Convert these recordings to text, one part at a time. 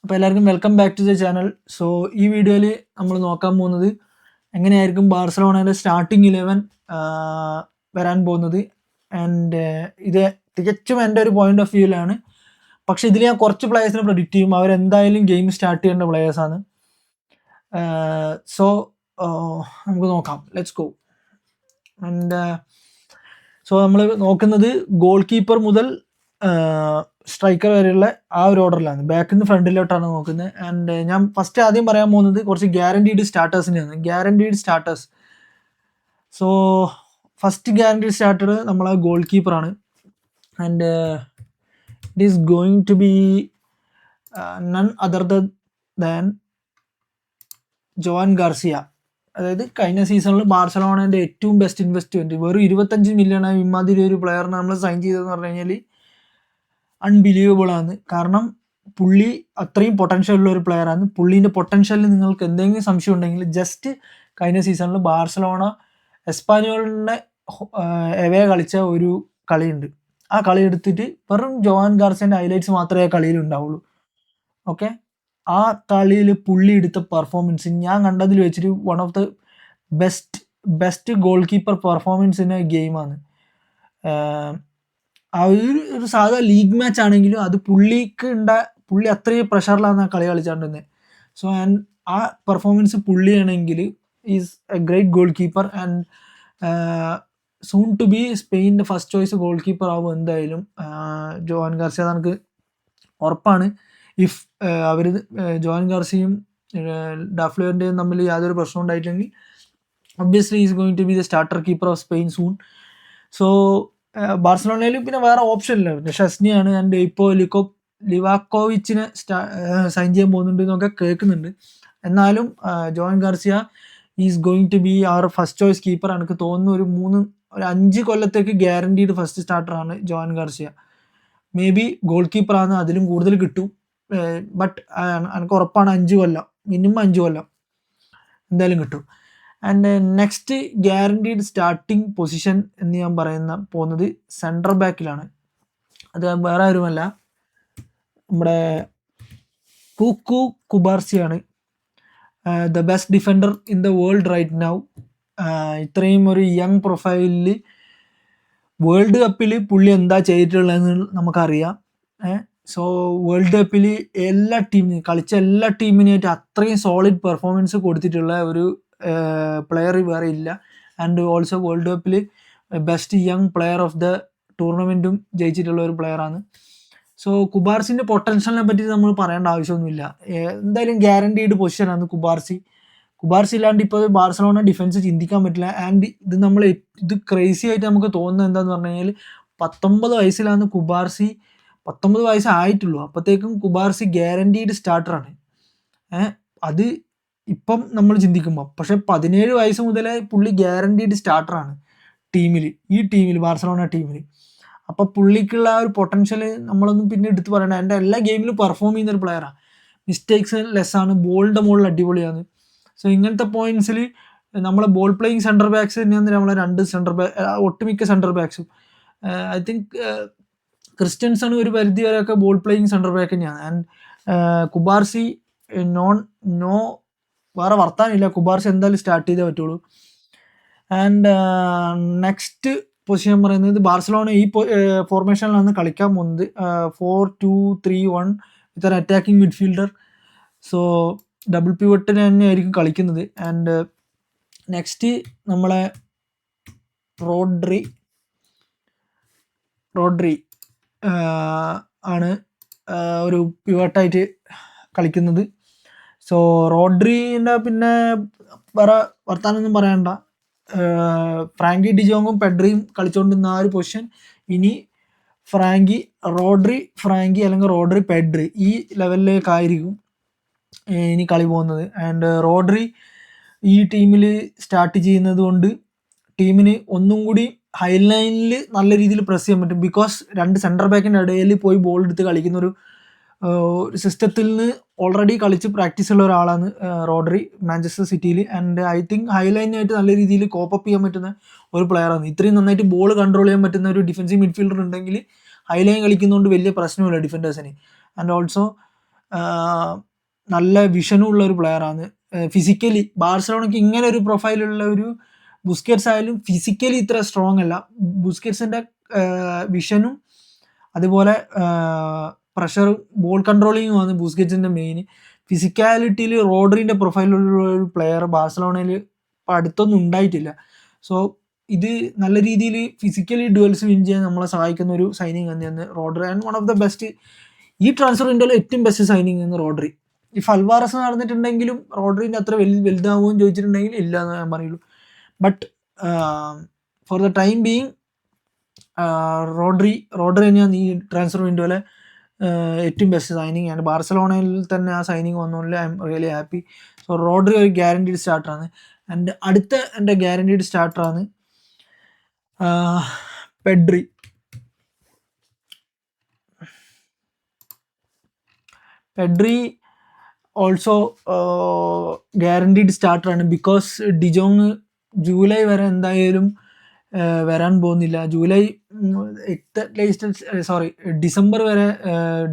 അപ്പോൾ എല്ലാവർക്കും welcome back to the channel. So ഈ വീഡിയോയിൽ നമ്മൾ നോക്കാൻ പോകുന്നത് എങ്ങനെയായിരിക്കും ബാർസലോണയുടെ സ്റ്റാർട്ടിംഗ് 11 വരാൻ പോകുന്നത്. ആൻഡ് ഇത് തികച്ചും എൻ്റെ ഒരു പോയിന്റ് ഓഫ് വ്യൂവിലാണ്. പക്ഷെ ഇതിൽ ഞാൻ കുറച്ച് പ്ലേയേഴ്സിനെ പ്രൊഡിക്റ്റ് ചെയ്യും. അവരെന്തായാലും ഗെയിം സ്റ്റാർട്ട് ചെയ്യേണ്ട പ്ലേയേഴ്സാണ്. സോ നമുക്ക് നോക്കാം. Let's go. ആൻഡ് സോ നമ്മൾ നോക്കുന്നത് ഗോൾ കീപ്പർ മുതൽ സ്ട്രൈക്കർ വരെയുള്ള ആ ഒരു ഓർഡറിലാണ്. ബാക്കിൽ നിന്ന് ഫ്രണ്ടിലോട്ടാണ് നോക്കുന്നത്. ആൻഡ് ഞാൻ ഫസ്റ്റ് ആദ്യം പറയാൻ പോകുന്നത് കുറച്ച് ഗ്യാരണ്ടീഡ് സ്റ്റാർട്ടേഴ്സിൻ്റെയാണ്. Guaranteed starters. So first guaranteed starter നമ്മളെ ഗോൾ കീപ്പറാണ്. And it is going to be none other than Joan Garcia. അതായത് കഴിഞ്ഞ സീസണിൽ ബാർസലോണയുടെ ഏറ്റവും ബെസ്റ്റ് ഇൻവെസ്റ്റ്മെൻറ്റ്, വെറും 25 മില്യൺ ഇമാതിരി ഒരു പ്ലെയറിനെ നമ്മൾ സൈൻ ചെയ്തതെന്ന് പറഞ്ഞു കഴിഞ്ഞാൽ അൺബിലീവബിൾ ആണ്. കാരണം പുള്ളി അത്രയും പൊട്ടൻഷ്യൽ ഉള്ള ഒരു പ്ലെയറാണ്. പുള്ളീൻ്റെ പൊട്ടൻഷ്യലിൽ നിങ്ങൾക്ക് എന്തെങ്കിലും സംശയം ഉണ്ടെങ്കിൽ ജസ്റ്റ് കഴിഞ്ഞ സീസണിൽ ബാർസലോണ എസ്പാനിയോളിനെ എവേ കളിച്ച ഒരു കളിയുണ്ട്. ആ കളി എടുത്തിട്ട് വെറും ജോവാൻ ഗാർസിയൻ്റെ ഹൈലൈറ്റ്സ് മാത്രമേ ആ കളിയിൽ ഉണ്ടാവുള്ളൂ. ഓക്കെ, ആ കളിയിൽ പുള്ളി എടുത്ത പെർഫോമൻസ് ഞാൻ കണ്ടതിൽ വെച്ചിട്ട് one of the best goalkeeper പെർഫോമൻസിൻ്റെ ഗെയിമാണ്. ആ ഒരു സാധാ ലീഗ് മാച്ച് ആണെങ്കിലും അത് പുള്ളി അത്രയും പ്രഷറിലാണ് ആ കളി കളിച്ചാണ്ടിരുന്നത്. സോ ആൻഡ് ആ പെർഫോമൻസ് പുള്ളിയാണെങ്കിൽ is a great goal keeper. And soon to be സ്പെയിൻ്റെ ഫസ്റ്റ് ചോയ്സ് ഗോൾ കീപ്പർ ആവും എന്തായാലും ജോവാൻ ഗാർസിയ. നമുക്ക് ഉറപ്പാണ്. ഇഫ് അവർ ജോവാൻ ഗാർസിയും ഡാഫ്ലോറിൻ്റെയും തമ്മിൽ യാതൊരു പ്രശ്നം ഉണ്ടായിട്ടില്ലെങ്കിൽ obviously is going to be the starter keeper of Spain soon. So ബാർസലോണയിൽ പിന്നെ വേറെ ഓപ്ഷൻ ഇല്ല, പിന്നെ ഷെസ്നിയാണ്. ആൻഡ് ഇപ്പോൾ ലിവാക്കോവിച്ചിനെ സൈൻ ചെയ്യാൻ പോകുന്നുണ്ട് എന്നൊക്കെ കേൾക്കുന്നുണ്ട്. എന്നാലും Joan Garcia is going to be our first choice keeper. എനിക്ക് തോന്നുന്നു ഒരു 5 കൊല്ലത്തേക്ക് ഗ്യാരണ്ടീഡ് ഫസ്റ്റ് സ്റ്റാർട്ടറാണ് Joan Garcia. May be goal കീപ്പറാണ്, അതിലും കൂടുതൽ കിട്ടും. ബട്ട് എനിക്ക് ഉറപ്പാണ് 5 കൊല്ലം, മിനിമം 5 കൊല്ലം എന്തായാലും കിട്ടും. And next guaranteed starting position എന്ന് ഞാൻ പോകുന്നത് സെൻട്രൽ ബാക്കിലാണ്. അത് വേറെ ആരുമല്ല, നമ്മുടെ കൂക്കു കുബാർസിയാണ്. The best defender in the world right now. ഇത്രയും ഒരു യങ് പ്രൊഫൈലിൽ വേൾഡ് കപ്പിൽ പുള്ളി എന്താ ചെയ്തിട്ടുള്ളതെന്ന് നമുക്കറിയാം. സോ വേൾഡ് കപ്പിൽ കളിച്ച എല്ലാ ടീമിനായിട്ട് അത്രയും സോളിഡ് പെർഫോമൻസ് കൊടുത്തിട്ടുള്ള ഒരു പ്ലെയർ വേറെ ഇല്ല. ആൻഡ് ഓൾസോ വേൾഡ് കപ്പിൽ best young player of the ടൂർണമെൻറ്റും ജയിച്ചിട്ടുള്ള ഒരു പ്ലെയറാണ്. സോ കുബാർസിൻ്റെ പൊട്ടൻഷ്യലിനെ പറ്റി നമ്മൾ പറയേണ്ട ആവശ്യമൊന്നുമില്ല. എന്തായാലും ഗ്യാരണ്ടീഡ് പൊസിഷനാണ് കുബാർസി ഇല്ലാണ്ട് ഇപ്പോൾ ബാർസലോണ ഡിഫൻസ് ചിന്തിക്കാൻ പറ്റില്ല. ആൻഡ് ഇത് ക്രേസി ആയിട്ട് നമുക്ക് തോന്നുന്നത് എന്താണെന്ന് പറഞ്ഞു കഴിഞ്ഞാൽ 19 വയസ്സിലാണ് കുബാർസി. 19 വയസ്സായിട്ടുള്ളൂ, അപ്പോഴത്തേക്കും കുബാർസി ഗ്യാരണ്ടീഡ് സ്റ്റാർട്ടറാണ്. അത് ഇപ്പം നമ്മൾ ചിന്തിക്കുമ്പോൾ, പക്ഷെ 17 വയസ്സ് മുതലേ പുള്ളി ഗ്യാരണ്ടീഡ് സ്റ്റാർട്ടറാണ് ഈ ടീമിൽ ബാർസലോണ ടീമിൽ. അപ്പോൾ പുള്ളിക്കുള്ള ആ ഒരു പൊട്ടൻഷ്യൽ നമ്മളൊന്നും പിന്നെ എടുത്ത് പറയണ്ട. എൻ്റെ എല്ലാ ഗെയിമിലും പെർഫോം ചെയ്യുന്ന ഒരു പ്ലെയറാണ്. മിസ്റ്റേക്സ് ലെസ്സാണ്, ബോളിൻ്റെ മുകളിൽ അടിപൊളിയാണ്. സോ ഇങ്ങനത്തെ പോയിന്റ്സിൽ നമ്മളെ ബോൾ പ്ലേയിങ് സെൻറ്റർ ബാക്സ് തന്നെയാണ് നമ്മളെ 2 ഒട്ടുമിക്ക സെൻറ്റർ ബാക്സും. ഐ തിങ്ക് ക്രിസ്റ്റ്യൻസൺ ഒരു പരിധി വരെയൊക്കെ ബോൾ പ്ലേയിങ് സെൻറ്റർ ബാക്ക് തന്നെയാണ്. ആൻഡ് കുബാർസി നോ വേറെ വർത്താനില്ല, കുബാർസി എന്തായാലും സ്റ്റാർട്ട് ചെയ്തേ പറ്റുള്ളൂ. ആൻഡ് നെക്സ്റ്റ് പൊസിഷൻ പറയുന്നത് ബാർസലോണ ഈ ഫോർമേഷനിലാണ് കളിക്കാൻ പോകുന്നത്. 4-2-3-1 with an attacking midfielder. So double പിവറ്റിന് തന്നെ ആയിരിക്കും കളിക്കുന്നത്. ആൻഡ് നെക്സ്റ്റ് നമ്മളെ റോഡ്രി ആണ് ഒരു പിവട്ടായിട്ട് കളിക്കുന്നത്. സോ റോഡ്രീൻ്റെ പിന്നെ വേറെ വർത്താനൊന്നും പറയണ്ട. ഫ്രാങ്കി ഡിജോങ്ങും പെഡ്രിയും കളിച്ചുകൊണ്ടിരുന്ന ആ ഒരു പൊസിഷൻ ഇനി ഫ്രാങ്കി അല്ലെങ്കിൽ റോഡ്രി പെഡ്രി ഈ ലെവലിലേക്കായിരിക്കും ഇനി കളി പോകുന്നത്. ആൻഡ് റോഡ്രി ഈ ടീമിൽ സ്റ്റാർട്ട് ചെയ്യുന്നത് കൊണ്ട് ടീമിന് ഒന്നും കൂടി ഹൈ ലൈനിൽ നല്ല രീതിയിൽ പ്രസ് ചെയ്യാൻ പറ്റും. ബിക്കോസ് 2 സെൻറ്റർ ബാക്കിൻ്റെ ഇടയിൽ പോയി ബോൾ എടുത്ത് കളിക്കുന്ന ഒരു സിസ്റ്റത്തിൽ നിന്ന് ഓൾറെഡി കളിച്ച് പ്രാക്ടീസ് ഉള്ള ഒരാളാണ് റോഡ്രി മാഞ്ചസ്റ്റർ സിറ്റിയിൽ. ആൻഡ് ഐ തിങ്ക് ഹൈ ലൈനായിട്ട് നല്ല രീതിയിൽ കോപ്പപ്പ് ചെയ്യാൻ പറ്റുന്ന ഒരു പ്ലെയറാണ്. ഇത്രയും നന്നായിട്ട് ബോൾ കൺട്രോൾ ചെയ്യാൻ പറ്റുന്ന ഒരു ഡിഫൻസീവ് മിഡ്ഫീൽഡർ ഉണ്ടെങ്കിൽ ഹൈ ലൈൻ കളിക്കുന്നതുകൊണ്ട് വലിയ പ്രശ്നമില്ല ഡിഫൻഡേഴ്സിന്. ആൻഡ് ഓൾസോ നല്ല വിഷനും ഉള്ള ഒരു പ്ലെയറാണ്. ഫിസിക്കലി ബാർസലോണയ്ക്ക് ഇങ്ങനെ ഒരു പ്രൊഫൈലുള്ള ഒരു ബുസ്കറ്റ്സ് ആയാലും ഫിസിക്കലി ഇത്ര സ്ട്രോങ് അല്ല. ബുസ്കറ്റ്സിൻ്റെ വിഷനും അതുപോലെ പ്രഷർ ബോൾ കൺട്രോളിങ്ങുമാണ് ബുസ്കറ്റ്സിൻ്റെ മെയിൻ. ഫിസിക്കാലിറ്റിയിൽ റോഡ്രിൻ്റെ പ്രൊഫൈലുള്ള ഒരു പ്ലെയർ ബാർസലോണയിൽ ഇപ്പോൾ അടുത്തൊന്നും ഉണ്ടായിട്ടില്ല. സോ ഇത് നല്ല രീതിയിൽ ഫിസിക്കലി ഡ്യുവൽസ് വിൻ ചെയ്യാൻ നമ്മളെ സഹായിക്കുന്ന ഒരു സൈനിങ് തന്നെയാണ് Rodri. And one of the best, ഈ ട്രാൻസ്ഫർ വിൻഡോയിൽ ഏറ്റവും ബെസ്റ്റ് സൈനിങ് എന്ന് റോഡ്രി. ഈ അൽവാരസ് നടന്നിട്ടുണ്ടെങ്കിലും റോഡ്രിൻ്റെ അത്ര വലുതാവുമെന്ന് ചോദിച്ചിട്ടുണ്ടെങ്കിൽ ഇല്ല എന്ന് ഞാൻ പറയുള്ളൂ. But for the time being Rodri തന്നെയാണ് ഈ ട്രാൻസ്ഫർ വിൻഡോയിലെ ഏറ്റവും ബെസ്റ്റ് സൈനിങ് ആണ്. ബാർസലോണയിൽ തന്നെ ആ സൈനിങ് വന്നതുകൊണ്ട് I'm really happy. So Rodri ഒരു ഗ്യാരണ്ടീഡ് സ്റ്റാർട്ടറാണ്. ആൻഡ് അടുത്ത എൻ്റെ ഗ്യാരണ്ടീഡ് സ്റ്റാർട്ടറാണ് പെഡ്രി. പെഡ്രി ഓൾസോ ഗ്യാരണ്ടീഡ് സ്റ്റാർട്ടറാണ്. ബിക്കോസ് ഡിജോങ് ജൂലൈ വരെ എന്തായാലും വരാൻ പോകുന്നില്ല. ഡിസംബർ വരെ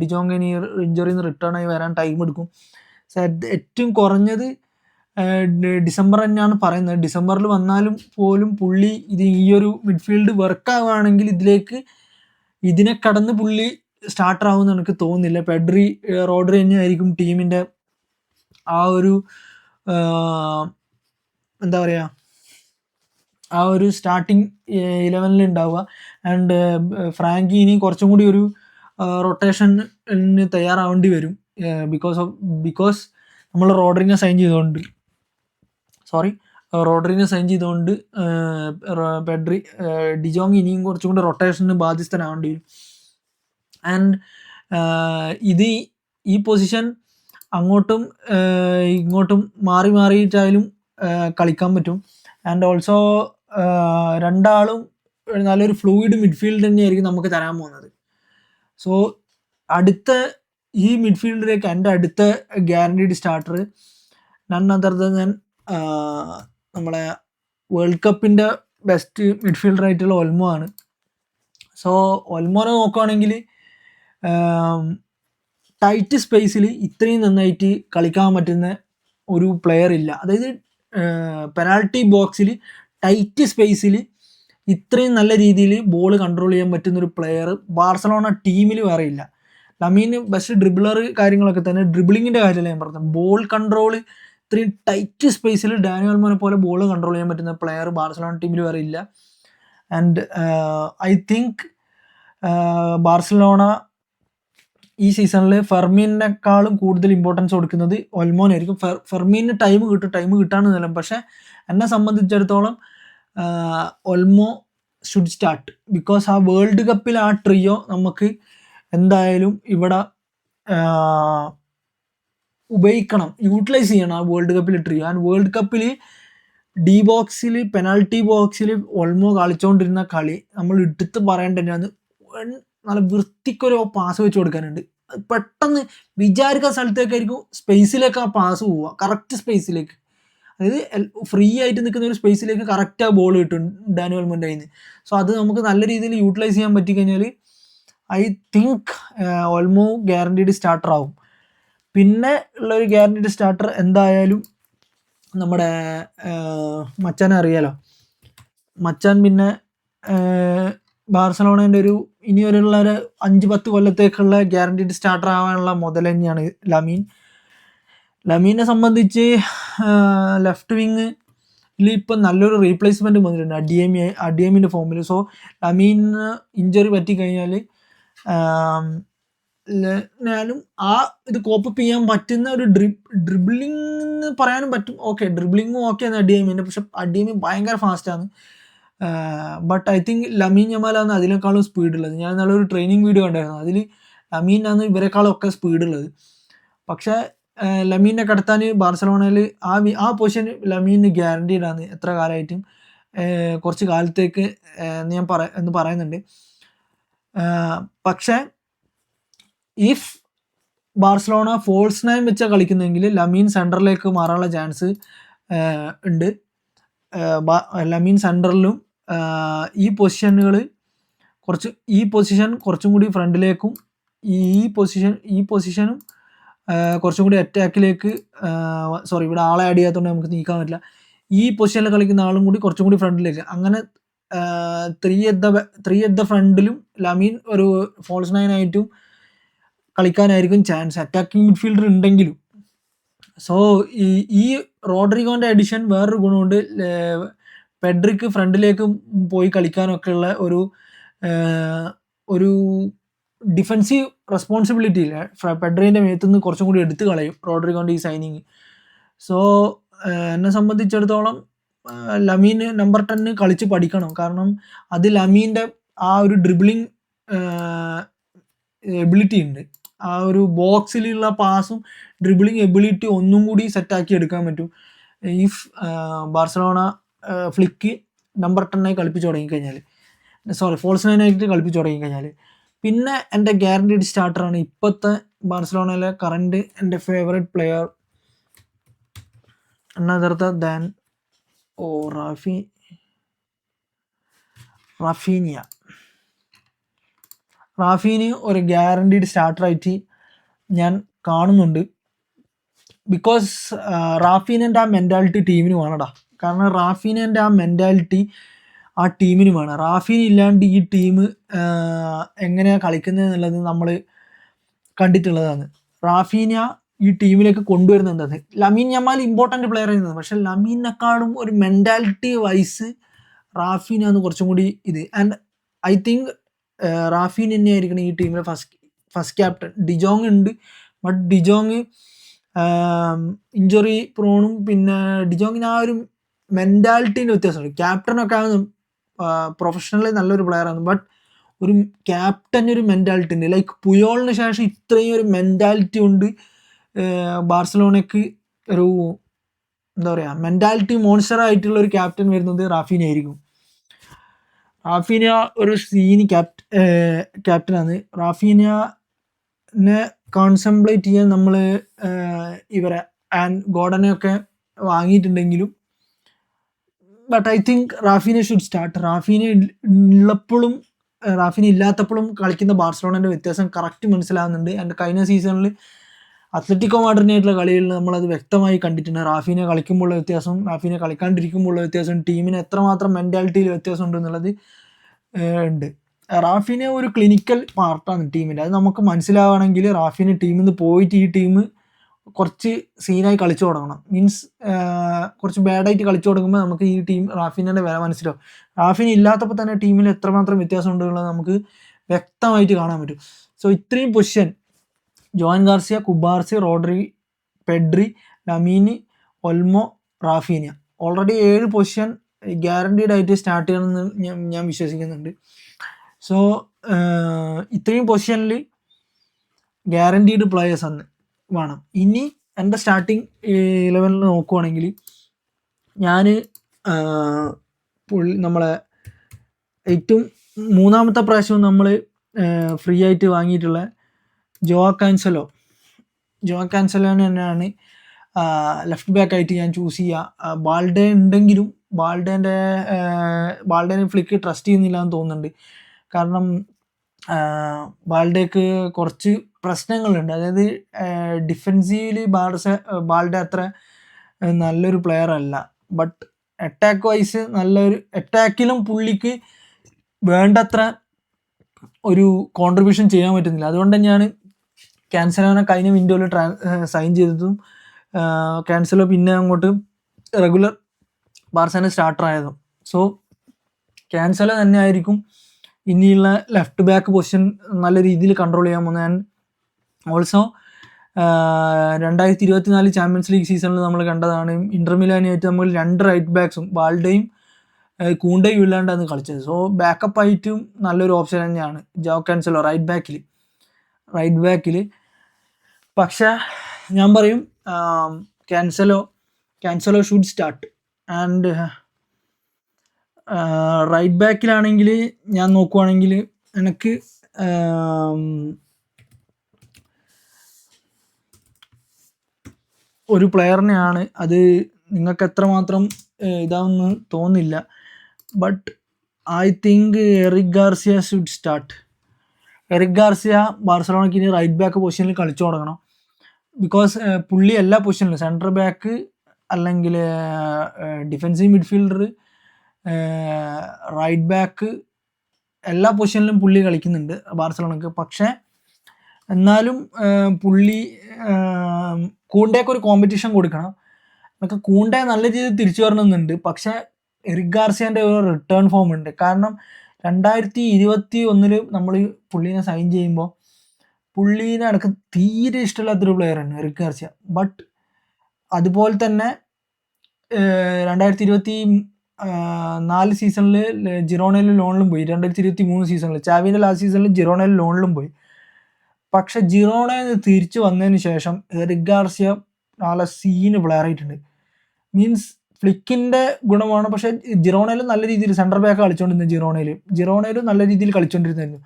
ഡിജോങ്ങിന് ഇഞ്ചുറിയിൽ നിന്ന് റിട്ടേൺ ആയി വരാൻ ടൈം എടുക്കും. ഏറ്റവും കുറഞ്ഞത് ഡിസംബർ തന്നെയാണ് പറയുന്നത്. ഡിസംബറിൽ വന്നാലും പോലും പുള്ളി ഈ ഒരു മിഡ്ഫീൽഡ് വർക്ക് ആവുകയാണെങ്കിൽ ഇതിനെ കടന്ന് പുള്ളി സ്റ്റാർട്ടർ ആവുമെന്ന് എനിക്ക് തോന്നുന്നില്ല. റോഡ്രി തന്നെയായിരിക്കും ടീമിൻ്റെ ആ ഒരു എന്താ പറയുക, ആ ഒരു സ്റ്റാർട്ടിങ് 11 ഉണ്ടാവുക. ആൻഡ് ഫ്രാങ്കി ഇനി കുറച്ചും കൂടി ഒരു റൊട്ടേഷന് തയ്യാറാവേണ്ടി വരും. ബിക്കോസ് നമ്മൾ റോഡ്രിനെ സൈൻ ചെയ്തുകൊണ്ട് ഡിജോങ് ഇനിയും കുറച്ചും കൂടി റൊട്ടേഷന് ബാധ്യസ്ഥനാവേണ്ടി വരും. ആൻഡ് ഈ പൊസിഷൻ അങ്ങോട്ടും ഇങ്ങോട്ടും മാറിയിട്ടായാലും കളിക്കാൻ പറ്റും. ആൻഡ് ഓൾസോ രണ്ടാളും നല്ലൊരു ഫ്ലൂയിഡ് മിഡ്ഫീൽഡ് തന്നെയായിരിക്കും നമുക്ക് തരാൻ പോകുന്നത്. സോ ഈ മിഡ്ഫീൽഡിലേക്ക് എൻ്റെ അടുത്ത guaranteed starter none other than നമ്മളെ വേൾഡ് കപ്പിൻ്റെ ബെസ്റ്റ് മിഡ്ഫീൽഡർ ആയിട്ടുള്ള ഒൽമോ ആണ്. സോ ഒൽമോനെ നോക്കുകയാണെങ്കിൽ ടൈറ്റ് സ്പേസിൽ ഇത്രയും നന്നായിട്ട് കളിക്കാൻ പറ്റുന്ന ഒരു പ്ലെയർ ഇല്ല. അതായത് പെനാൽറ്റി ബോക്സിൽ ടൈറ്റ് സ്പേസിൽ ഇത്രയും നല്ല രീതിയിൽ ബോൾ കൺട്രോൾ ചെയ്യാൻ പറ്റുന്നൊരു പ്ലെയർ ബാർസലോണ ടീമിൽ വേറെ ഇല്ല. ലമീന് ബെസ്റ്റ് ഡ്രിബിളർ കാര്യങ്ങളൊക്കെ തന്നെ, ഡ്രിബിളിങ്ങിൻ്റെ കാര്യമല്ല ഞാൻ പറഞ്ഞത്, ബോൾ കൺട്രോൾ ഇത്രയും ടൈറ്റ് സ്പേസിൽ ഡാനി ഓൾമോനെ പോലെ ബോൾ കൺട്രോൾ ചെയ്യാൻ പറ്റുന്ന പ്ലെയർ ബാർസലോണ ടീമിൽ വേറെ ഇല്ല. ആൻഡ് ഐ തിങ്ക് ബാർസലോണ ഈ സീസണിൽ ഫെർമീനേക്കാളും കൂടുതൽ ഇമ്പോർട്ടൻസ് കൊടുക്കുന്നത് ഒൽമോനായിരിക്കും. ഫെർമീന് ടൈം കിട്ടാണെന്നല്ല, പക്ഷേ എന്നെ സംബന്ധിച്ചിടത്തോളം ഒൽമോ ഷുഡ് സ്റ്റാർട്ട്. ബിക്കോസ് ആ വേൾഡ് കപ്പിൽ ആ ട്രിയോ നമുക്ക് എന്തായാലും ഇവിടെ ഉപയോഗിക്കണം, യൂട്ടിലൈസ് ചെയ്യണം ആ വേൾഡ് കപ്പിൽ ട്രിയോ. ആൻഡ് വേൾഡ് കപ്പിൽ പെനാൽറ്റി ബോക്സിൽ ഒൽമോ കളിച്ചുകൊണ്ടിരുന്ന കളി നമ്മൾ എടുത്ത് പറയേണ്ട തന്നെയാണ്. നല്ല വൃത്തിക്കൊരു പാസ് വെച്ച് കൊടുക്കാനുണ്ട്. പെട്ടെന്ന് വിചാരിക്കുന്ന സ്ഥലത്തേക്കായിരിക്കും സ്പേസിലേക്ക് ആ പാസ് പോവുക, കറക്റ്റ് സ്പേസിലേക്ക്. അതായത് ഫ്രീ ആയിട്ട് നിൽക്കുന്ന ഒരു സ്പേസിലേക്ക് കറക്റ്റ് ആ ബോൾ കിട്ടും ഡാനി ഓൾമോൻ്റെ കയ്യിൽ നിന്ന്. സോ അത് നമുക്ക് നല്ല രീതിയിൽ യൂട്ടിലൈസ് ചെയ്യാൻ പറ്റിക്കഴിഞ്ഞാൽ I think Olmo guaranteed starter ആവും. പിന്നെ ഉള്ളൊരു ഗ്യാരണ്ടീഡ് സ്റ്റാർട്ടർ എന്തായാലും നമ്മുടെ മച്ചാനെ അറിയാലോ. മച്ചാൻ പിന്നെ ബാർസലോണേൻ്റെ ഇനിയൊരു 5-10 കൊല്ലത്തേക്കുള്ള ഗ്യാരണ്ടീഡ് സ്റ്റാർട്ടർ ആവാനുള്ള മുതൽ തന്നെയാണ് ലമീനെ സംബന്ധിച്ച്. ലെഫ്റ്റ് വിങ്ങിൽ ഇപ്പം നല്ലൊരു റീപ്ലേസ്മെൻറ്റ് വന്നിട്ടുണ്ട് അഡിയമിൻ്റെ ഫോമിൽ. സോ ലമീന് ഇഞ്ചറി പറ്റിക്കഴിഞ്ഞാൽ ഞാനും ഇത് കോപ്പപ്പ് ചെയ്യാൻ പറ്റുന്ന ഒരു ഡ്രിബിളിംഗ് എന്ന് പറയാനും പറ്റും. ഓക്കെ, ഡ്രിബിളിങ്ങും ഓക്കെയാണ് അഡിയമിൻ്റെ, പക്ഷെ അഡിയമി ഭയങ്കര ഫാസ്റ്റാണ്. ബട്ട് ഐ തിങ്ക് ലമീൻ യമാലാണ് അതിനേക്കാളും സ്പീഡുള്ളത്. ഞാൻ നല്ലൊരു ട്രെയിനിങ് വീഡിയോ കണ്ടായിരുന്നു, അതിൽ ലമീനാണ് ഇവരെക്കാളും ഒക്കെ സ്പീഡുള്ളത്. പക്ഷേ ലമീനെ കടത്താൻ ബാർസലോണയിൽ ആ പൊസിഷൻ ലമീന് ഗ്യാരണ്ടീഡാണ് എത്ര കാലമായിട്ടും, കുറച്ച് കാലത്തേക്ക് എന്ന് പറയുന്നുണ്ട്. പക്ഷേ ഇഫ് ബാർസലോണ ഫോൾസ് നയൻ വെച്ചാൽ കളിക്കുന്നെങ്കിൽ ലമീൻ സെൻറ്ററിലേക്ക് മാറാനുള്ള ചാൻസ് ഉണ്ട്. ലമീൻ സെൻറ്ററിലും ഈ പൊസിഷൻ കുറച്ചും കൂടി ഫ്രണ്ടിലേക്കും ഈ പൊസിഷനും കുറച്ചും കൂടി അറ്റാക്കിലേക്ക് ഇവിടെ ആളെ ആഡ് ചെയ്യാത്തതുകൊണ്ട് നമുക്ക് നീക്കാൻ പറ്റില്ല. ഈ പൊസിഷനിൽ കളിക്കുന്ന ആളും കൂടി കുറച്ചും കൂടി ഫ്രണ്ടിലേക്ക്, അങ്ങനെ 3 അറ്റ് ദ ഫ്രണ്ടിലും ലമീൻ ഒരു ഫോൾസ് 9 ആയിട്ടും കളിക്കാനായിരിക്കും ചാൻസ്, അറ്റാക്കിംഗ് മിഡ്ഫീൽഡർ ഉണ്ടെങ്കിലും. സോ ഈ റോഡ്രിഗോന്റെ അഡിഷൻ വേറൊരു ഗുണമുണ്ട്, പെഡ്രിക്ക് ഫ്രണ്ടിലേക്ക് പോയി കളിക്കാനൊക്കെ ഉള്ള ഒരു ഡിഫൻസീവ് റെസ്പോൺസിബിലിറ്റി ഇല്ല, പെഡ്രിന്റെ മേത്തുനിന്ന് കുറച്ചും കൂടി എടുത്തു കളയും റോഡ്രിഗോന്റെ ഈ സൈനിങ്. സോ എന്നെ സംബന്ധിച്ചിടത്തോളം ലമീൻ നമ്പർ 10 കളിച്ച് പഠിക്കണം. കാരണം അത് ലമീൻ്റെ ആ ഒരു ഡ്രിബിളിങ് എബിലിറ്റി ഉണ്ട്, ആ ഒരു ബോക്സിലുള്ള പാസും ഡ്രിബിളിങ് എബിലിറ്റി ഒന്നും കൂടി സെറ്റാക്കി എടുക്കാൻ പറ്റും ഇഫ് ബാർസലോണ ഫ്ലിക്ക് നമ്പർ 10 കളിപ്പിച്ച് തുടങ്ങിക്കഴിഞ്ഞാൽ, ഫോൾസ് 9 ആയിട്ട് കളിപ്പിച്ച് തുടങ്ങിക്കഴിഞ്ഞാൽ. പിന്നെ എൻ്റെ ഗ്യാരണ്ടീഡ് സ്റ്റാർട്ടറാണ് ഇപ്പോഴത്തെ ബാർസലോണയിലെ കറണ്ട് എൻ്റെ ഫേവറേറ്റ് പ്ലെയർ, another than റാഫീനി ഒരു ഗ്യാരണ്ടീഡ് സ്റ്റാർട്ടറായിട്ട് ഞാൻ കാണുന്നുണ്ട്. ബിക്കോസ് റാഫീനൻ്റെ ആ മെൻറ്റാലിറ്റി ടീമിന് വേണടാ. കാരണം റാഫീനൻ്റെ ആ മെൻറ്റാലിറ്റി ആ ടീമിന് വേണം. റാഫീൻ ഇല്ലാണ്ട് ഈ ടീം എങ്ങനെയാണ് കളിക്കുന്നത് എന്നുള്ളത് നമ്മൾ കണ്ടിട്ടുള്ളതാണ്. റാഫീന ഈ ടീമിലേക്ക് കൊണ്ടുവരുന്നത് എന്താണ്, ലമീൻ യമാൽ ഇമ്പോർട്ടൻ്റ് പ്ലെയർ ആയിരുന്നത്, പക്ഷെ ലമീനെക്കാളും ഒരു മെൻറ്റാലിറ്റി വൈസ് റാഫീനാണ് കുറച്ചും കൂടി ഇത്. ആൻഡ് ഐ തിങ്ക് റാഫീൻ തന്നെയായിരിക്കണം ഈ ടീമിലെ ഫസ്റ്റ് ക്യാപ്റ്റൻ. ഡിജോങ് ഉണ്ട്, ബട്ട് ഡിജോങ് ഇഞ്ചുറി പ്രോണും, പിന്നെ ഡിജോങ്ങിന് ആ ഒരു മെൻറ്റാലിറ്റീൻ്റെ വ്യത്യാസമുണ്ട്. ക്യാപ്റ്റനൊക്കെ പ്രൊഫഷണലി നല്ലൊരു പ്ലെയറാണ്, ബട്ട് ഒരു ക്യാപ്റ്റന് ഒരു മെൻറ്റാലിറ്റി ഉണ്ട്. ലൈക്ക് പുയോളിന് ശേഷം ഇത്രയും ഒരു മെൻറ്റാലിറ്റി ഉണ്ട് ബാർസലോണയ്ക്ക്. ഒരു എന്താ പറയുക, മെൻറ്റാലിറ്റി മോൺസ്റ്റർ ആയിട്ടുള്ള ഒരു ക്യാപ്റ്റൻ വരുന്നത് റാഫീന ആയിരിക്കും. റാഫീന ഒരു സീനി ക്യാപ്റ്റനാണ്. റാഫീനെ കോൺസെൻട്രേറ്റ് ചെയ്യാൻ നമ്മൾ ഇവരെ ഗോർഡനെയൊക്കെ വാങ്ങിയിട്ടുണ്ടെങ്കിലും, but I think Raphinha should start. Raphinha ഉള്ളപ്പോഴും റാഫീന ഇല്ലാത്തപ്പോഴും കളിക്കുന്ന ബാർസലോണൻ്റെ വ്യത്യാസം കറക്റ്റ് മനസ്സിലാകുന്നുണ്ട്. ആൻഡ് കഴിഞ്ഞ സീസണിൽ അത്ലറ്റിക്കോ മാഡ്രിഡിനായിട്ടുള്ള കളികളിൽ നമ്മളത് വ്യക്തമായി കണ്ടിട്ടുണ്ട്. റാഫീന കളിക്കുമ്പോഴുള്ള വ്യത്യാസവും റാഫീന കളിക്കാണ്ടിരിക്കുമ്പോഴുള്ള വ്യത്യാസവും ടീമിന് എത്രമാത്രം മെൻറ്റാലിറ്റിയിൽ വ്യത്യാസം ഉണ്ടെന്നുള്ളത് ഉണ്ട്. റാഫീന ഒരു ക്ലിനിക്കൽ പാർട്ടാണ് ടീമിൻ്റെ. അത് നമുക്ക് മനസ്സിലാവുകയാണെങ്കിൽ റാഫീന ടീമിൽ നിന്ന് പോയിട്ട് ഈ ടീം കുറച്ച് സീനായി കളിച്ചു തുടങ്ങണം. മീൻസ് കുറച്ച് ബാഡായിട്ട് കളിച്ചു തുടങ്ങുമ്പോൾ നമുക്ക് ഈ ടീം റാഫീനയുടെ വില മനസ്സിലാവും. റാഫീന ഇല്ലാത്തപ്പോൾ തന്നെ ടീമിൽ എത്രമാത്രം വ്യത്യാസം ഉണ്ടെന്നുള്ളത് നമുക്ക് വ്യക്തമായിട്ട് കാണാൻ പറ്റും. സോ ഇത്രയും position, Joan Garcia, Cubarsi, Rodri, Pedri, Lamine, Olmo, Raphinha, already 7 position guaranteed ആയിട്ട് സ്റ്റാർട്ട് ചെയ്യണമെന്ന് ഞാൻ വിശ്വസിക്കുന്നുണ്ട്. സോ ഇത്രയും പൊസിഷനിൽ ഗ്യാരണ്ടീഡ് പ്ലെയേഴ്സ് ആണ് വേണം. ഇനി എൻ്റെ സ്റ്റാർട്ടിങ് 11 നോക്കുവാണെങ്കിൽ ഞാൻ നമ്മളെ ഏറ്റവും 3ാമത്തെ പ്രാവശ്യം നമ്മൾ ഫ്രീ ആയിട്ട് വാങ്ങിയിട്ടുള്ള ജോവ കാൻസലോനെ തന്നെയാണ് ലെഫ്റ്റ് ബാക്ക് ആയിട്ട് ഞാൻ ചൂസ് ചെയ്യുക. ബാൾഡേ ഉണ്ടെങ്കിലും ബാൾഡേനെ ഫ്ലിക്ക് ട്രസ്റ്റ് ചെയ്യുന്നില്ല എന്ന് തോന്നുന്നുണ്ട്. കാരണം ബാൾഡേക്ക് കുറച്ച് പ്രശ്നങ്ങളുണ്ട്. അതായത് ഡിഫെൻസീവ്ലി ബാൾഡേ അത്ര നല്ലൊരു പ്ലെയർ അല്ല, ബട്ട് അറ്റാക്ക് വൈസ് അറ്റാക്കിലും പുള്ളിക്ക് വേണ്ടത്ര ഒരു കോൺട്രിബ്യൂഷൻ ചെയ്യാൻ പറ്റുന്നില്ല. അതുകൊണ്ട് തന്നെയാണ് ക്യാൻസലോനെ കഴിഞ്ഞ വിൻഡോയിൽ സൈൻ ചെയ്തതും ക്യാൻസലോ പിന്നെ അങ്ങോട്ട് റെഗുലർ ബാർസേൻ്റെ സ്റ്റാർട്ടർ ആയതും. സോ ക്യാൻസലോ തന്നെ ആയിരിക്കും ഇനിയുള്ള ലെഫ്റ്റ് ബാക്ക് പൊസിഷൻ നല്ല രീതിയിൽ കൺട്രോൾ ചെയ്യാൻ പോകുന്നത്. ആൻഡ് ഓൾസോ 2024 ചാമ്പ്യൻസ് ലീഗ് സീസണിൽ നമ്മൾ കണ്ടതാണ്, ഇന്റർ മിലാനുമായിട്ട് നമ്മൾ 2 റൈറ്റ് ബാക്സും ബാൾഡയും കൂണ്ടയും ഇല്ലാണ്ടാണ് കളിച്ചത്. സോ ബാക്കപ്പ് ആയിട്ടും നല്ലൊരു ഓപ്ഷൻ തന്നെയാണ് ജോ കാൻസലോ റൈറ്റ് ബാക്കിൽ. പക്ഷേ ഞാൻ പറയും Cancelo should start. And right ബാക്കിലാണെങ്കിൽ ഞാൻ നോക്കുവാണെങ്കിൽ എനിക്ക് ഒരു പ്ലെയറിനെയാണ്, അത് നിങ്ങൾക്ക് എത്രമാത്രം ഇതാണെന്ന് തോന്നില്ല, but I think Eric Garcia should start. Eric Garcia ബാർസലോണയ്ക്ക് ഇനി റൈറ്റ് ബാക്ക് പൊസിഷനിൽ കളിച്ചു തുടങ്ങണം. ബിക്കോസ് പുള്ളി എല്ലാ പൊസിഷനിലും സെൻറ്റർ ബാക്ക് അല്ലെങ്കിൽ ഡിഫെൻസീവ് മിഡ്ഫീൽഡർ, റൈറ്റ് ബാക്ക്, എല്ലാ പൊസിഷനിലും പുള്ളി കളിക്കുന്നുണ്ട് ബാർസലോണക്ക്. പക്ഷേ എന്നാലും പുള്ളി കൂണ്ടേക്ക് ഒരു കോമ്പറ്റീഷൻ കൊടുക്കണം. നമുക്ക് കൂണ്ടെ നല്ല രീതിയിൽ തിരിച്ചു വരണമെന്നുണ്ട്. പക്ഷേ എറിക് ഗാർസിയൻ്റെ ഒരു റിട്ടേൺ ഫോം ഉണ്ട്. കാരണം 2021 നമ്മൾ പുള്ളീനെ സൈൻ ചെയ്യുമ്പോൾ പുള്ളീനെ എനിക്ക് തീരെ ഇഷ്ടമില്ലാത്തൊരു പ്ലെയറാണ് എറിക് ഗാർസിയ. ബട്ട് അതുപോലെ തന്നെ 2024 സീസണിൽ ജിറോണയിൽ ലോണിലും പോയി. 2023 സീസണിൽ ചാവിൻ്റെ ലാസ്റ്റ് സീസണിൽ ജിറോണയിൽ ലോണിലും പോയി. പക്ഷെ ജിറോണയിൽ നിന്ന് തിരിച്ചു വന്നതിന് ശേഷം എറിക് ഗാർസിയ നല്ല സീന് പ്ലെയർ ആയിട്ടുണ്ട്. മീൻസ് ഫ്ലിക്കിൻ്റെ ഗുണമാണ്. പക്ഷേ ജിറോണയിൽ നല്ല രീതിയിൽ സെൻറ്റർ ബാക്ക് കളിച്ചുകൊണ്ടിരുന്നത്. ജിറോണയിൽ നല്ല രീതിയിൽ കളിച്ചുകൊണ്ടിരുന്നായിരുന്നു.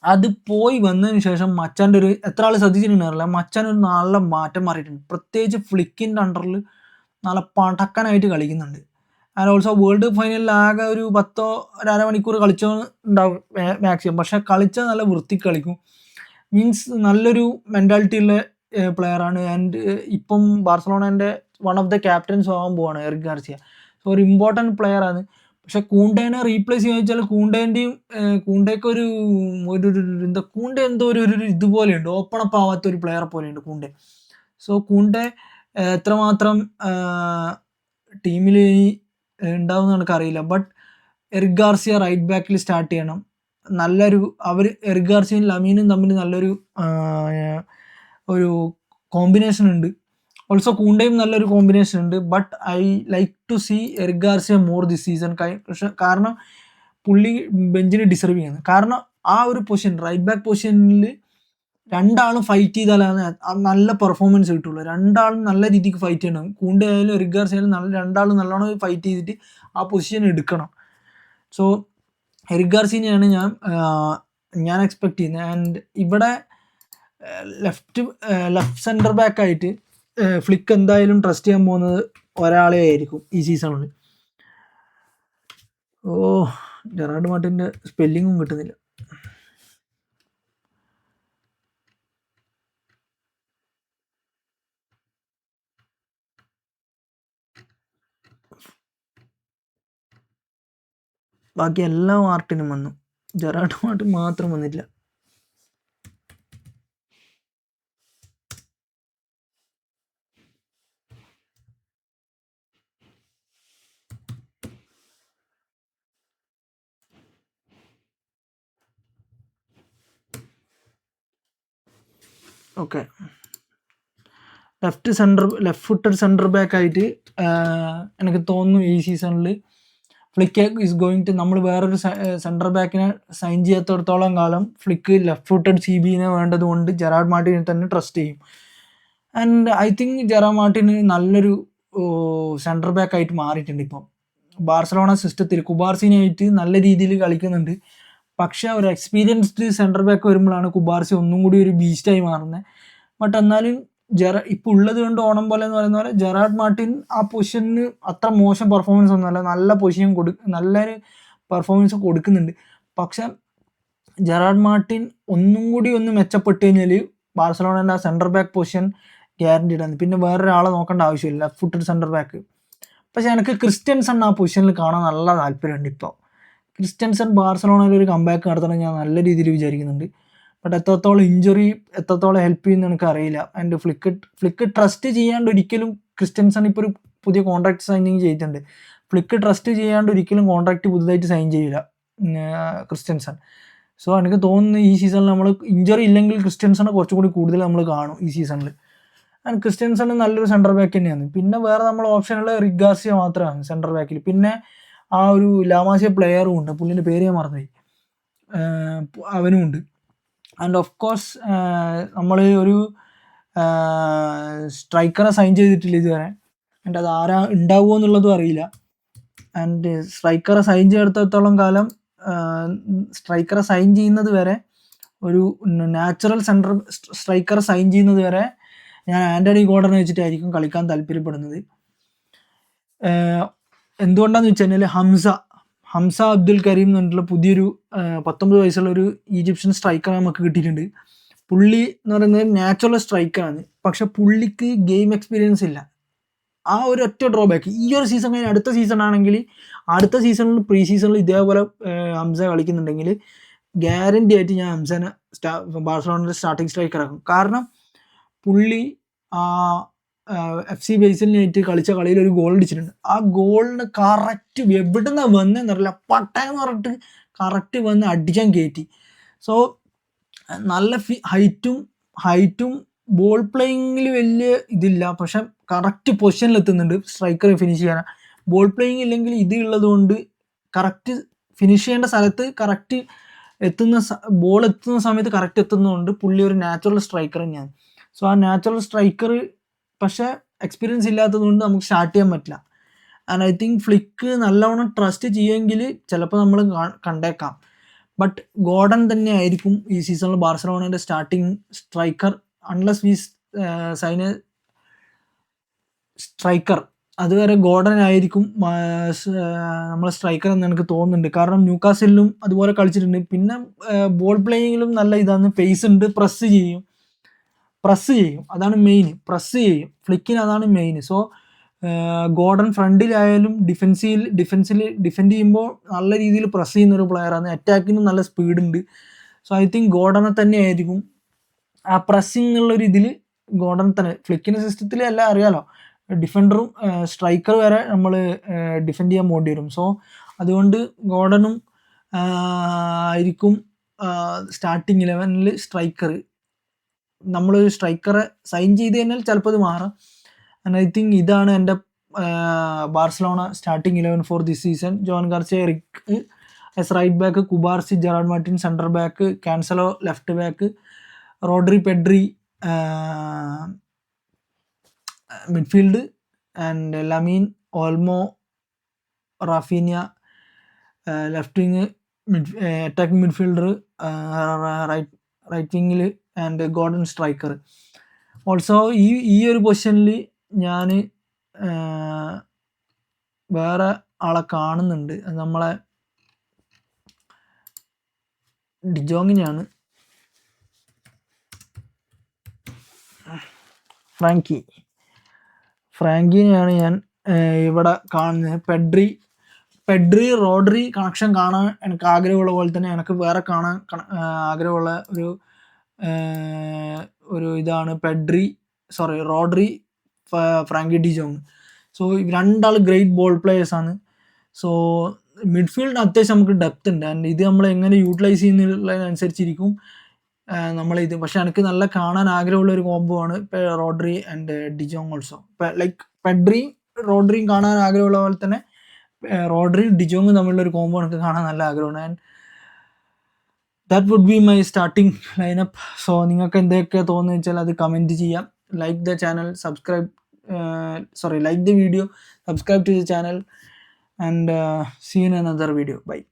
അത് പോയി വന്നതിന് ശേഷം മച്ചാൻ്റെ ഒരു എത്ര ആൾ ശ്രദ്ധിച്ചിട്ടുണ്ടായിരുന്നില്ല, മച്ചാൻ ഒരു നല്ല മാറ്റം മാറിയിട്ടുണ്ട്. പ്രത്യേകിച്ച് ഫ്ലിക്കിൻ്റെ അണ്ടറിൽ നല്ല പടക്കനായിട്ട് കളിക്കുന്നുണ്ട്. ആൻഡ് ഓൾസോ വേൾഡ് കപ്പ് ഫൈനലിൽ ആകെ ഒരു 10 ഒരു അരമണിക്കൂർ കളിച്ചോ ഉണ്ടാവും മാക്സിമം. പക്ഷേ കളിച്ചാൽ നല്ല വൃത്തിക്ക് കളിക്കും. മീൻസ് നല്ലൊരു മെൻറ്റാലിറ്റി ഉള്ള പ്ലെയറാണ്. ആൻഡ് ഇപ്പം ബാർസലോണേൻ്റെ വൺ ഓഫ് ദ ക്യാപ്റ്റൻസ് ആകാൻ പോവാണ് എറിക് ഗാർസിയ. സോ ഒരു ഇമ്പോർട്ടൻറ്റ് പ്ലെയറാണ്. പക്ഷെ കൂണ്ടേനെ റീപ്ലേസ് ചെയ്യാന്ന് വെച്ചാൽ കൂണ്ടേക്ക് ഒരു എന്താ കൂണ്ടെ എന്തോ ഒരു ഇതുപോലെയുണ്ട്, ഓപ്പൺ അപ്പ് ആവാത്ത ഒരു പ്ലെയർ പോലെയുണ്ട് കൂണ്ടെ. സോ കൂണ്ടെ എത്രമാത്രം ടീമിൽ ഉണ്ടാവും എന്ന് എനിക്കറിയില്ല. ബട്ട് എറിക് ഗാർസിയ റൈറ്റ് ബാക്കിൽ സ്റ്റാർട്ട് ചെയ്യണം. നല്ലൊരു എറിക് ഗാർസിയയും ലമീനും തമ്മിൽ നല്ലൊരു ഒരു കോമ്പിനേഷൻ ഉണ്ട്. ഓൾസോ കൂണ്ടയും നല്ലൊരു കോമ്പിനേഷൻ ഉണ്ട്. But I like to see Eric Garcia more this season. കാരണം പുള്ളി ബെഞ്ചിന് ഡിസർവ് ചെയ്യുന്നത്. കാരണം ആ ഒരു പൊസിഷൻ, റൈറ്റ് ബാക്ക് പൊസിഷനിൽ രണ്ടാളും ഫൈറ്റ് ചെയ്താലാണ് നല്ല പെർഫോമൻസ് കിട്ടുള്ളൂ. രണ്ടാളും നല്ല രീതിക്ക് ഫൈറ്റ് ചെയ്യണം. കൂണ്ടയായാലും എറിക് ഗാർസിയയായാലും രണ്ടാളും നല്ലോണം ഫൈറ്റ് ചെയ്തിട്ട് ആ പൊസിഷൻ എടുക്കണം. സോ എറിക് ഗാർസിയനെയാണ് ഞാൻ എക്സ്പെക്ട് ചെയ്യുന്നത്. ആൻഡ് ഇവിടെ ലെഫ്റ്റ് സെൻറ്റർ ബാക്കായിട്ട് ഫ്ലിക്ക് എന്തായാലും ട്രസ്റ്റ് ചെയ്യാൻ പോകുന്നത് ഒരാളെ ആയിരിക്കും ഈ സീസണിൽ. ജെറാർഡ് മാർട്ടിൻ്റെ സ്പെല്ലിങ്ങും കിട്ടുന്നില്ല. ബാക്കി എല്ലാ മാർട്ടിനും വന്നു, ജെറാർഡ് മാർട്ടിൻ മാത്രം വന്നില്ല. ഓക്കെ, ലെഫ്റ്റ് ഫുട്ടഡ് സെൻറ്റർ ബാക്കായിട്ട് എനിക്ക് തോന്നുന്നു ഈ സീസണിൽ ഫ്ലിക്ക് ഈസ് ഗോയിങ് ടു, നമ്മൾ വേറൊരു സെൻറ്റർ ബാക്കിനെ സൈൻ ചെയ്യാത്തടത്തോളം കാലം ഫ്ലിക്ക് ലെഫ്റ്റ് ഫുട്ടഡ് CBനെ വേണ്ടതുകൊണ്ട് ജെറാർഡ് മാർട്ടിനെ തന്നെ ട്രസ്റ്റ് ചെയ്യും. ആൻഡ് ഐ തിങ്ക് ജെറാർഡ് മാർട്ടിന് നല്ലൊരു സെൻറ്റർ ബാക്കായിട്ട് മാറിയിട്ടുണ്ട്. ഇപ്പം ബാർസലോണ സിസ്റ്റത്തിൽ കുബാർസിനായിട്ട് നല്ല രീതിയിൽ കളിക്കുന്നുണ്ട്. പക്ഷേ ഒരു എക്സ്പീരിയൻസ്ഡ് സെൻറ്റർ ബാക്ക് വരുമ്പോഴാണ് കുബാർസി ഒന്നും കൂടി ഒരു ബീസ്റ്റായി മാറുന്നത്. ബട്ട് എന്നാലും ഇപ്പോൾ ഉള്ളത് കൊണ്ട് ഓണം പോലെ എന്ന് പറയുന്ന പോലെ ജെറാർഡ് മാർട്ടിൻ ആ പൊസിഷന് അത്ര മോശം പെർഫോമൻസ് ഒന്നുമല്ല, നല്ല പൊസിഷൻ നല്ലൊരു പെർഫോമൻസ് കൊടുക്കുന്നുണ്ട്. പക്ഷെ ജെറാർഡ് മാർട്ടിൻ ഒന്നും കൂടി ഒന്ന് മെച്ചപ്പെട്ട് കഴിഞ്ഞാൽ ബാർസലോണേൻ്റെ ആ സെൻറ്റർ ബാക്ക് പൊസിഷൻ ഗ്യാരൻറ്റീഡ് ആണ്. പിന്നെ വേറൊരാളെ നോക്കേണ്ട ആവശ്യമില്ല ലെഫ്റ്റ് ഫുട്ടഡ് സെൻറ്റർ ബാക്ക്. പക്ഷെ എനിക്ക് ക്രിസ്റ്റ്യൻസൺ ആ പൊസിഷനിൽ കാണാൻ നല്ല താല്പര്യമുണ്ട്. ഇപ്പോൾ ക്രിസ്റ്റ്യൻസൺ ബാർസലോണയിൽ ഒരു കംബാക്ക് നടത്തണം ഞാൻ നല്ല രീതിയിൽ വിചാരിക്കുന്നുണ്ട്. ബട്ട് എത്രത്തോളം ഹെൽപ്പ് ചെയ്യുമെന്ന് എനിക്കറിയില്ല. ആൻഡ് ഫ്ലിക്ക് ട്രസ്റ്റ് ചെയ്യാണ്ട് ഒരിക്കലും ക്രിസ്റ്റ്യൻസൺ ഇപ്പോൾ ഒരു പുതിയ കോൺട്രാക്ട് സൈനിങ് ചെയ്തിട്ടുണ്ട്. ഫ്ലിക്ക് ട്രസ്റ്റ് ചെയ്യാണ്ട് ഒരിക്കലും കോൺട്രാക്ട് പുതുതായിട്ട് സൈൻ ചെയ്യില്ല ക്രിസ്റ്റ്യൻസൺ. സോ എനിക്ക് തോന്നുന്നു ഈ സീസണിൽ നമ്മൾ ഇഞ്ചറി ഇല്ലെങ്കിൽ ക്രിസ്റ്റ്യൻസനെ കുറച്ചുകൂടി കൂടുതൽ നമ്മൾ കാണും ഈ സീസണിൽ. ആൻഡ് ക്രിസ്റ്റ്യൻസൺ നല്ലൊരു സെൻറ്റർ ബാക്ക് തന്നെയാണ്. പിന്നെ വേറെ നമ്മൾ ഓപ്ഷനുള്ള എറിക് ഗാർസിയ മാത്രമാണ് സെൻറ്റർ ബാക്കിൽ. പിന്നെ ആ ഒരു ലാമാസിയ പ്ലെയറും ഉണ്ട്, പുള്ളിൻ്റെ പേര് ഞാൻ മറന്നുപോയി, അവനും ഉണ്ട്. ആൻഡ് ഓഫ് കോഴ്സ് നമ്മൾ ഒരു സ്ട്രൈക്കറെ സൈൻ ചെയ്തിട്ടില്ല ഇതുവരെ. ആൻഡ് അത് ആരാ ഉണ്ടാവുമോ എന്നുള്ളതും അറിയില്ല. ആൻഡ് സ്ട്രൈക്കറെ സൈൻ ചെയ്തെടുത്തോളം കാലം സ്ട്രൈക്കറെ സൈൻ ചെയ്യുന്നത് വരെ, ഒരു നാച്ചുറൽ സ്ട്രൈക്കറെ സൈൻ ചെയ്യുന്നത് വരെ ഞാൻ ആൻ്റണി ഗോർഡനെ വെച്ചിട്ടായിരിക്കും കളിക്കാൻ താല്പര്യപ്പെടുന്നത്. എന്തുകൊണ്ടാണെന്ന് വെച്ച് കഴിഞ്ഞാൽ ഹംസ അബ്ദുൽ കരീം എന്ന് പറഞ്ഞിട്ടുള്ള പുതിയൊരു 19 വയസ്സുള്ള ഒരു ഈജിപ്ഷ്യൻ സ്ട്രൈക്കർ നമുക്ക് കിട്ടിയിട്ടുണ്ട്. പുള്ളി എന്ന് പറയുന്നത് നാച്ചുറൽ സ്ട്രൈക്കറാണ്. പക്ഷെ പുള്ളിക്ക് ഗെയിം എക്സ്പീരിയൻസ് ഇല്ല. ആ ഒരു ഒറ്റ ഡ്രോബാക്ക്. ഈ ഒരു സീസൺ കഴിഞ്ഞ് അടുത്ത സീസൺ ആണെങ്കിൽ, അടുത്ത സീസണിൽ പ്രീ സീസണിൽ ഇതേപോലെ ഹംസ കളിക്കുന്നുണ്ടെങ്കിൽ ഗ്യാരണ്ടി ആയിട്ട് ഞാൻ ഹംസനെ ബാഴ്സലോണയുടെ സ്റ്റാർട്ടിങ് സ്ട്രൈക്കർ ആക്കും. കാരണം പുള്ളി FC ബേസിലിനായിട്ട് കളിച്ച കളിയിൽ ഒരു ഗോൾ അടിച്ചിട്ടുണ്ട്. ആ ഗോളിന് കറക്റ്റ് എവിടുന്ന വന്നറിയില്ല, പട്ടയെന്ന് പറഞ്ഞിട്ട് കറക്റ്റ് വന്ന് അടിക്കാൻ കയറ്റി. സോ നല്ല ഹൈറ്റും ബോൾ പ്ലേയിങ്ങിൽ വലിയ ഇതില്ല, പക്ഷെ കറക്റ്റ് പൊസിഷനിൽ എത്തുന്നുണ്ട് സ്ട്രൈക്കർ ഫിനിഷ് ചെയ്യാൻ. ബോൾ പ്ലേയിങ് ഇല്ലെങ്കിൽ ഇത് ഉള്ളത് കൊണ്ട് കറക്റ്റ് ഫിനിഷ് ചെയ്യേണ്ട സ്ഥലത്ത് കറക്റ്റ് ബോൾ എത്തുന്ന സമയത്ത് കറക്റ്റ് എത്തുന്നതുകൊണ്ട് പുള്ളി ഒരു നാച്ചുറൽ സ്ട്രൈക്കർ തന്നെയാണ്. സോ ആ നാച്ചുറൽ സ്ട്രൈക്കർ പക്ഷെ എക്സ്പീരിയൻസ് ഇല്ലാത്തത് കൊണ്ട് നമുക്ക് സ്റ്റാർട്ട് ചെയ്യാൻ പറ്റില്ല. ആൻഡ് ഐ തിങ്ക് ഫ്ലിക്ക് നല്ലവണ്ണം ട്രസ്റ്റ് ചെയ്യുമെങ്കിൽ ചിലപ്പോൾ നമ്മൾ കണ്ടേക്കാം. ബട്ട് ഗോർഡൻ തന്നെ ആയിരിക്കും ഈ സീസണിൽ ബാർസലോണയുടെ starting striker, unless we sign a striker. അതുവരെ ഗോർഡൻ ആയിരിക്കും നമ്മളെ സ്ട്രൈക്കർ എന്ന് എനിക്ക് തോന്നുന്നുണ്ട്. കാരണം ന്യൂകാസിലും അതുപോലെ കളിച്ചിട്ടുണ്ട്. പിന്നെ ബോൾ പ്ലേയിങ്ങിലും നല്ല ഇതാണ്, പേസ് ഉണ്ട്, പ്രസ് ചെയ്യും. അതാണ് മെയിൻ, പ്രസ് ചെയ്യും. ഫ്ലിക്കിന് അതാണ് മെയിൻ. സോ ഗോർഡൻ ഫ്രണ്ടിലായാലും ഡിഫെൻഡ് ചെയ്യുമ്പോൾ നല്ല രീതിയിൽ പ്രസ് ചെയ്യുന്ന ഒരു പ്ലെയറാണ്. അറ്റാക്കിനും നല്ല സ്പീഡുണ്ട്. സോ ഐ തിങ്ക് ഗോർഡനെ തന്നെ ആയിരിക്കും ആ പ്രസ്സിങ് എന്നുള്ളൊരു ഇതിൽ ഗോർഡൻ തന്നെ. ഫ്ലിക്കിൻ്റെ സിസ്റ്റത്തിൽ എല്ലാം അറിയാലോ, ഡിഫൻഡറും സ്ട്രൈക്കർ വരെ നമ്മൾ ഡിഫെൻഡ് ചെയ്യാൻ പോകേണ്ടി വരും. സോ അതുകൊണ്ട് ഗോർഡനും ആയിരിക്കും സ്റ്റാർട്ടിങ് 11 സ്ട്രൈക്കർ. നമ്മളൊരു സ്ട്രൈക്കറെ സൈൻ ചെയ്ത് കഴിഞ്ഞാൽ ചിലപ്പോൾ അത് മാറാം. ആൻഡ് ഐ തിങ്ക് ഇതാണ് എൻ്റെ Barcelona starting 11 for this season. Joan Garcia Eric as right back, Cubarsi, Gerard Martin center back, Cancelo left back, Rodri, Pedri midfield, and Lamine, Olmo, Raphinha left wing, attacking midfielder right വിങ്ങിൽ, and Gordon striker. Also ഈ ഒരു പൊസിഷനിൽ ഞാൻ വേറെ ആളെ കാണുന്നുണ്ട്. അത് നമ്മളെ ഡിജോങ്ങിനെയാണ്, ഫ്രാങ്കിനെയാണ് ഞാൻ ഇവിടെ കാണുന്നത്. പെഡ്രി റോഡ്രി കണക്ഷൻ കാണാൻ എനിക്ക് ആഗ്രഹമുള്ള പോലെ തന്നെ എനിക്ക് വേറെ കാണാൻ ആഗ്രഹമുള്ള ഒരു ഇതാണ് റോഡ്രി, ഫ്രാങ്കി ഡിജോങ്. സോ രണ്ടാൾ ഗ്രേറ്റ് ബോൾ പ്ലേയേഴ്സാണ്. സോ മിഡ്ഫീൽഡിന് അത്യാവശ്യം നമുക്ക് ഡെപ്ത് ഉണ്ട്. ആൻഡ് ഇത് നമ്മൾ എങ്ങനെ യൂട്ടിലൈസ് ചെയ്യുന്നതിനനുസരിച്ചിരിക്കും നമ്മളിത്. പക്ഷെ എനിക്ക് നല്ല കാണാൻ ആഗ്രഹമുള്ള ഒരു കോംബോ ആണ് Rodri and De Jong also. Like പെഡ്രിയും റോഡ്രിയും കാണാൻ ആഗ്രഹമുള്ള പോലെ തന്നെ റോഡ്രിയും ഡിജോങ്ങും തമ്മിലുള്ള ഒരു കോംബോ എനിക്ക് കാണാൻ നല്ല ആഗ്രഹമാണ്. And that would be my starting lineup. So നിങ്ങൾക്ക് എന്തൊക്കെ തോന്നുന്നു വെച്ചാൽ അത് കമൻറ്റ് ചെയ്യാം. Like the channel, like the video, subscribe to the channel, and see you in another video. Bye.